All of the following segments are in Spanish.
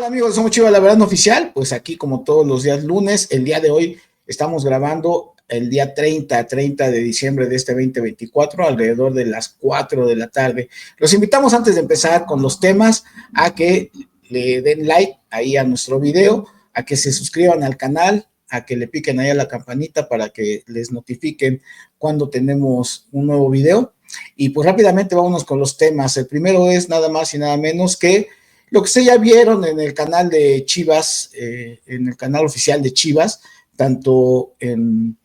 Hola amigos, somos Chivas La Verdad No Oficial, pues aquí como todos los días lunes, el día de hoy estamos grabando el día 30 de diciembre de este 2024, alrededor de las 4 de la tarde. Los invitamos antes de empezar con los temas a que le den like ahí a nuestro video, a que se suscriban al canal, a que le piquen ahí a la campanita para que les notifiquen cuando tenemos un nuevo video. Y pues rápidamente vámonos con los temas. El primero es nada más y nada menos que lo que ustedes ya vieron en el canal de Chivas, en el canal oficial de Chivas, tanto en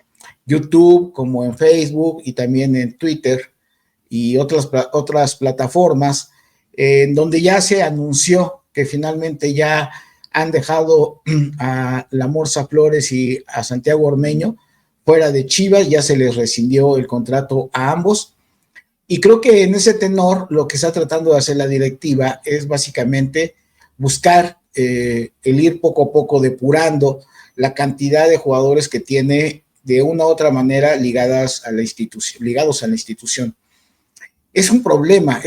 YouTube como en Facebook y también en Twitter y otras plataformas, en donde ya se anunció que finalmente ya han dejado a la Morsa Flores y a Santiago Ormeño fuera de Chivas, ya se les rescindió el contrato a ambos. Y creo que en ese tenor lo que está tratando de hacer la directiva es básicamente buscar el ir poco a poco depurando la cantidad de jugadores que tiene de una u otra manera ligados a la institución. Es un problema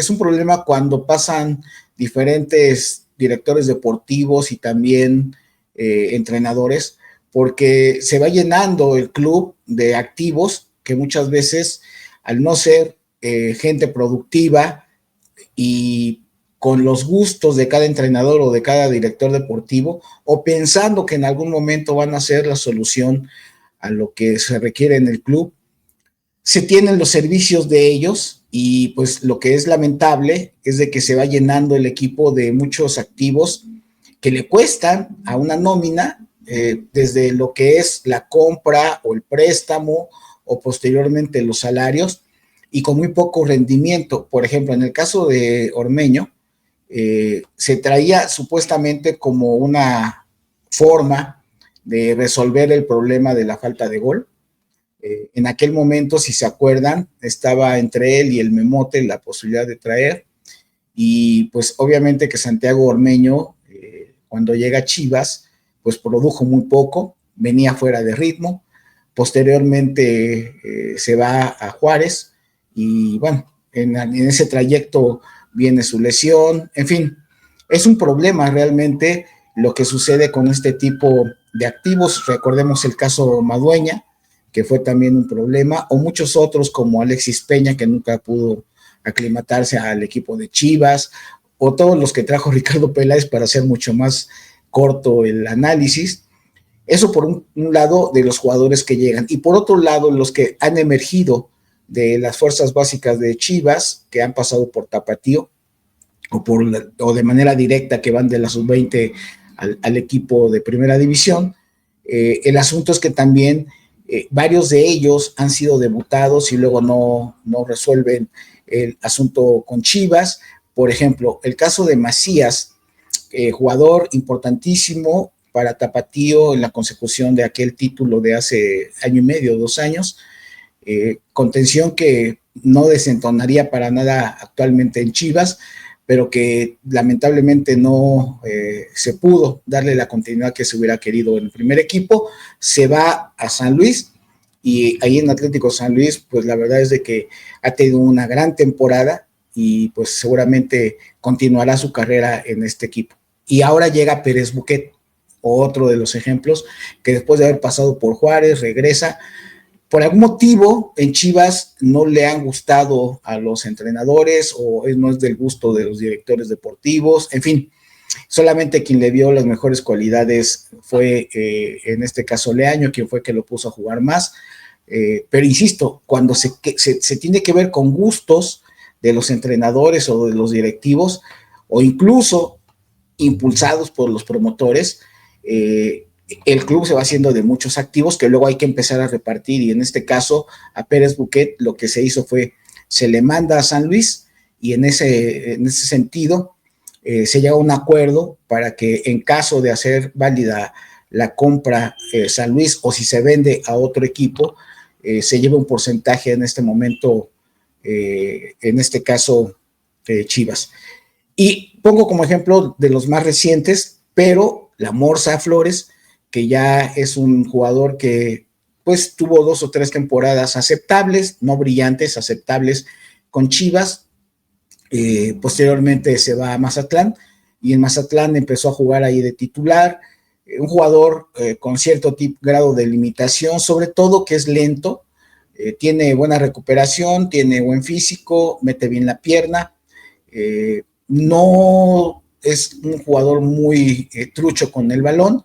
cuando pasan diferentes directores deportivos y también entrenadores, porque se va llenando el club de activos que muchas veces, al no ser gente productiva y con los gustos de cada entrenador o de cada director deportivo, o pensando que en algún momento van a ser la solución a lo que se requiere en el club, se tienen los servicios de ellos y pues lo que es lamentable es de que se va llenando el equipo de muchos activos que le cuestan a una nómina, desde lo que es la compra o el préstamo o posteriormente los salarios, y con muy poco rendimiento. Por ejemplo, en el caso de Ormeño, se traía supuestamente como una forma de resolver el problema de la falta de gol. En aquel momento, si se acuerdan, estaba entre él y el Memote la posibilidad de traer, y pues obviamente que Santiago Ormeño, cuando llega a Chivas, pues produjo muy poco, venía fuera de ritmo. Posteriormente se va a Juárez y bueno, en ese trayecto viene su lesión. En fin, es un problema realmente lo que sucede con este tipo de activos. Recordemos el caso Madueña, que fue también un problema, o muchos otros como Alexis Peña, que nunca pudo aclimatarse al equipo de Chivas, o todos los que trajo Ricardo Peláez, para hacer mucho más corto el análisis. Eso por un lado de los jugadores que llegan, y por otro lado los que han emergido de las fuerzas básicas de Chivas, que han pasado por Tapatío o de manera directa, que van de la sub-20 al equipo de primera división. El asunto es que también varios de ellos han sido debutados y luego no resuelven el asunto con Chivas. Por ejemplo, el caso de Macías, jugador importantísimo para Tapatío en la consecución de aquel título de hace año y medio, 2 años, contención que no desentonaría para nada actualmente en Chivas, pero que lamentablemente no se pudo darle la continuidad que se hubiera querido en el primer equipo. Se va a San Luis, y ahí en Atlético San Luis, pues la verdad es de que ha tenido una gran temporada y pues seguramente continuará su carrera en este equipo. Y ahora llega Pérez Buquet, otro de los ejemplos, que después de haber pasado por Juárez, regresa. Por algún motivo en Chivas no le han gustado a los entrenadores, o no es del gusto de los directores deportivos. En fin, solamente quien le vio las mejores cualidades fue en este caso Leaño, quien fue que lo puso a jugar más. Pero insisto, cuando se tiene que ver con gustos de los entrenadores o de los directivos, o incluso impulsados por los promotores, el club se va haciendo de muchos activos que luego hay que empezar a repartir, y en este caso a Pérez Buquet lo que se hizo fue, se le manda a San Luis, y en ese sentido se llega a un acuerdo para que en caso de hacer válida la compra San Luis, o si se vende a otro equipo, se lleva un porcentaje en este momento, en este caso Chivas. Y pongo como ejemplo de los más recientes, pero la Morsa Flores, que ya es un jugador que pues tuvo 2 o 3 temporadas aceptables, no brillantes, aceptables con Chivas. Posteriormente se va a Mazatlán, y en Mazatlán empezó a jugar ahí de titular, un jugador con cierto grado de limitación, sobre todo que es lento, tiene buena recuperación, tiene buen físico, mete bien la pierna, no es un jugador muy trucho con el balón,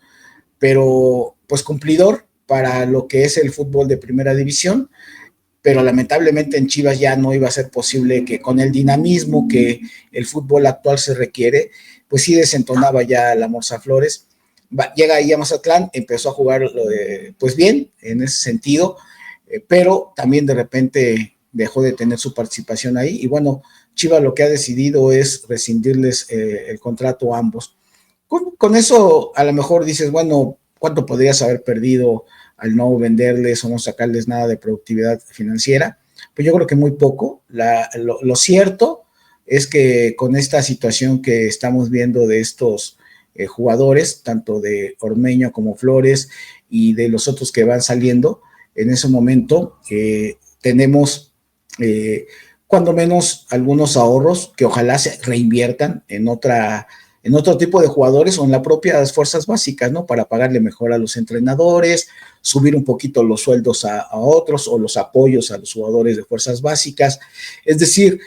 pero pues cumplidor para lo que es el fútbol de primera división, pero lamentablemente en Chivas ya no iba a ser posible que con el dinamismo que el fútbol actual se requiere, pues sí desentonaba ya la Morsa Flores. Llega ahí a Mazatlán, empezó a jugar pues bien en ese sentido, pero también de repente dejó de tener su participación ahí y bueno, Chivas lo que ha decidido es rescindirles el contrato a ambos. Con eso a lo mejor dices, bueno, ¿cuánto podrías haber perdido al no venderles o no sacarles nada de productividad financiera? Pues yo creo que muy poco. Lo cierto es que con esta situación que estamos viendo de estos jugadores, tanto de Ormeño como Flores y de los otros que van saliendo, en ese momento tenemos cuando menos algunos ahorros que ojalá se reinviertan en otro tipo de jugadores o en las propias fuerzas básicas, ¿no? Para pagarle mejor a los entrenadores, subir un poquito los sueldos a otros o los apoyos a los jugadores de fuerzas básicas. Es decir,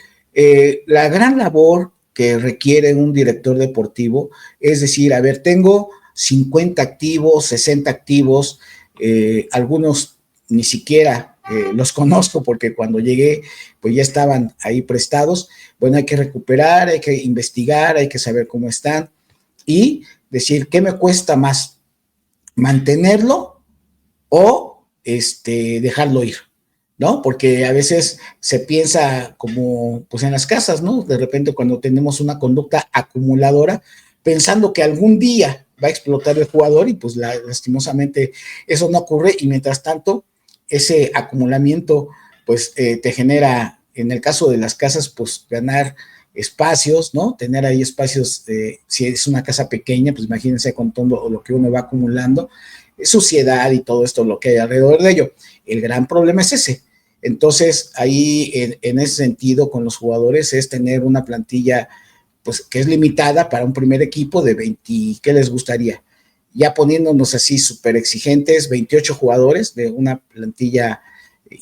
la gran labor que requiere un director deportivo es decir, a ver, tengo 50 activos, 60 activos, algunos ni siquiera los conozco porque cuando llegué pues ya estaban ahí prestados. Bueno, hay que recuperar, hay que investigar, hay que saber cómo están y decir qué me cuesta más, mantenerlo o dejarlo ir, ¿no? Porque a veces se piensa como pues en las casas, ¿no? De repente cuando tenemos una conducta acumuladora, pensando que algún día va a explotar el jugador y pues lastimosamente eso no ocurre y mientras tanto ese acumulamiento pues te genera, en el caso de las casas, pues ganar espacios, ¿no? Tener ahí espacios, si es una casa pequeña, pues imagínense con todo lo que uno va acumulando, suciedad y todo esto, lo que hay alrededor de ello. El gran problema es ese. Entonces, ahí en ese sentido con los jugadores es tener una plantilla pues que es limitada para un primer equipo de 20, ¿qué les gustaría? Ya poniéndonos así súper exigentes, 28 jugadores de una plantilla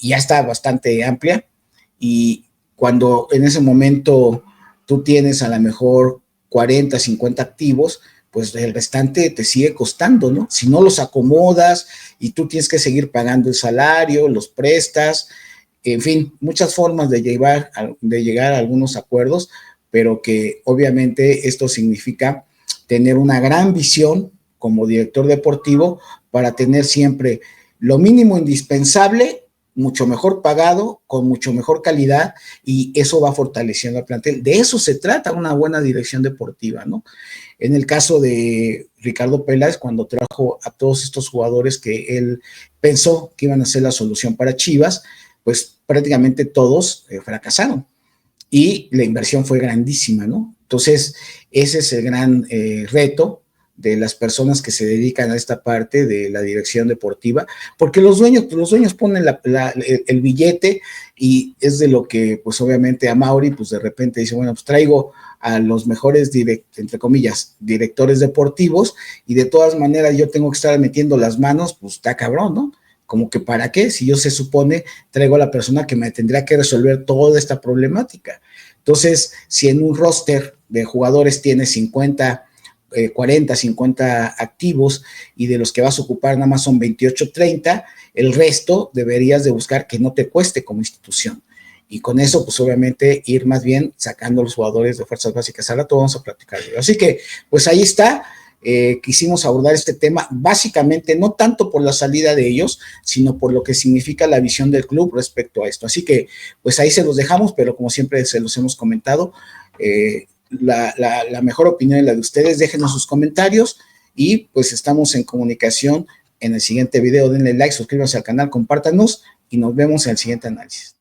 ya está bastante amplia y cuando en ese momento tú tienes a lo mejor 40, 50 activos, pues el restante te sigue costando, ¿no? Si no los acomodas y tú tienes que seguir pagando el salario, los prestas, en fin, muchas formas de llegar a algunos acuerdos, pero que obviamente esto significa tener una gran visión como director deportivo para tener siempre lo mínimo indispensable, mucho mejor pagado, con mucho mejor calidad, y eso va fortaleciendo al plantel. De eso se trata una buena dirección deportiva, ¿no? En el caso de Ricardo Peláez, cuando trajo a todos estos jugadores que él pensó que iban a ser la solución para Chivas, pues prácticamente todos fracasaron y la inversión fue grandísima, ¿no? Entonces, ese es el gran reto de las personas que se dedican a esta parte de la dirección deportiva, porque los dueños ponen el billete y es de lo que, pues obviamente a Mauri, pues de repente dice, bueno, pues traigo a los mejores, entre comillas, directores deportivos y de todas maneras yo tengo que estar metiendo las manos, pues está cabrón, ¿no? Como que para qué, si yo se supone traigo a la persona que me tendría que resolver toda esta problemática. Entonces, si en un roster de jugadores tienes 50, 40, 50 activos y de los que vas a ocupar nada más son 28, 30, el resto deberías de buscar que no te cueste como institución. Y con eso, pues obviamente ir más bien sacando los jugadores de fuerzas básicas. Ahora todo vamos a platicar. Así que, pues ahí está. Quisimos abordar este tema básicamente no tanto por la salida de ellos, sino por lo que significa la visión del club respecto a esto. Así que pues ahí se los dejamos, pero como siempre se los hemos comentado, la mejor opinión es la de ustedes. Déjenos sus comentarios y pues estamos en comunicación en el siguiente video. Denle like, suscríbanse al canal, compártanos y nos vemos en el siguiente análisis.